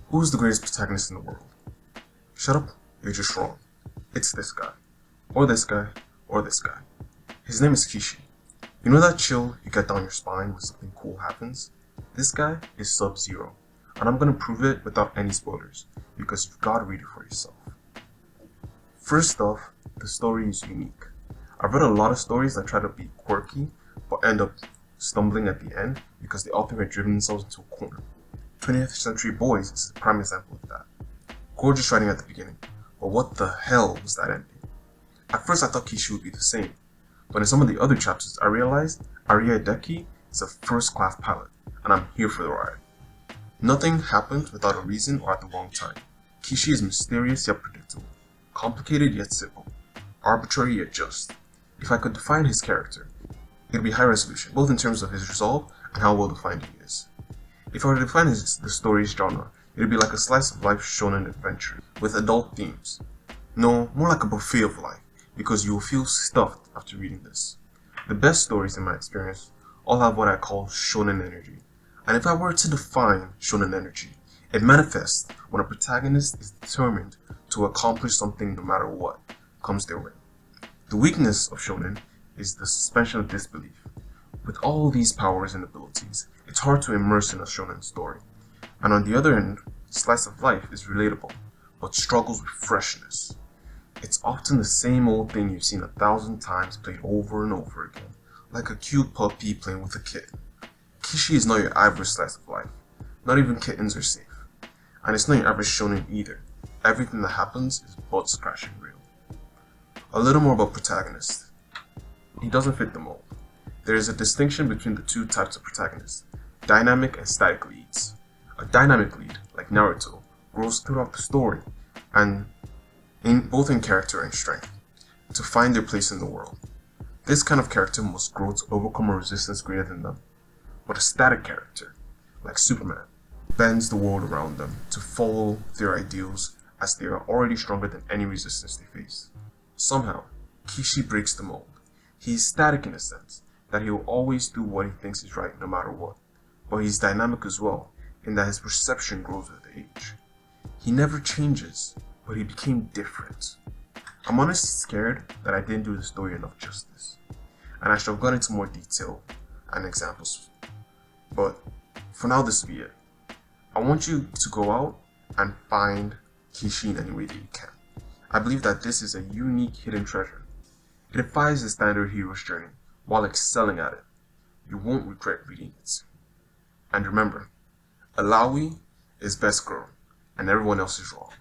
Who's the greatest protagonist in the world? Shut up, you're just wrong. It's this guy. Or this guy. Or this guy. His name is Kiichi. You know that chill you get down your spine when something cool happens? This guy is Sub-Zero. And I'm gonna prove it without any spoilers, because you've gotta read it for yourself. First off, the story is unique. I've read a lot of stories that try to be quirky, but end up stumbling at the end because the author had driven themselves into a corner. 20th Century Boys is a prime example of that. Gorgeous writing at the beginning, but what the hell was that ending? At first I thought Kiichi would be the same, but in some of the other chapters I realized J.A.C.H is a first-class pilot, and I'm here for the ride. Nothing happened without a reason or at the wrong time. Kiichi is mysterious yet predictable, complicated yet simple, arbitrary yet just. If I could define his character, it would be high resolution, both in terms of his resolve and how well defined he is. If I were to define the story's genre, it would be like a slice of life shonen adventure with adult themes. No, more like a buffet of life, because you will feel stuffed after reading this. The best stories in my experience all have what I call shonen energy. And if I were to define shonen energy, it manifests when a protagonist is determined to accomplish something no matter what comes their way. The weakness of shonen is the suspension of disbelief. With all these powers and abilities, it's hard to immerse in a shonen story. And on the other end, slice of life is relatable, but struggles with freshness. It's often the same old thing you've seen 1,000 times played over and over again, like a cute puppy playing with a kitten. Kiichi is not your average slice of life. Not even kittens are safe. And it's not your average shonen either. Everything that happens is butt-scratching real. A little more about protagonist. He doesn't fit the mold. There is a distinction between the two types of protagonists, dynamic and static leads. A dynamic lead, like Naruto, grows throughout the story, and both in character and strength, to find their place in the world. This kind of character must grow to overcome a resistance greater than them. But a static character, like Superman, bends the world around them to follow their ideals as they are already stronger than any resistance they face. Somehow, Kiichi breaks the mold. He is static in a sense, that he will always do what he thinks is right no matter what. But he is dynamic as well, in that his perception grows with age. He never changes, but he became different. I'm honestly scared that I didn't do the story enough justice, and I should have gone into more detail and examples. But for now, this will be it. I want you to go out and find Kiichi in any way that you can. I believe that this is a unique hidden treasure. It defies the standard hero's journey while excelling at it. You won't regret reading it. And remember, Alawi is best girl and everyone else is wrong.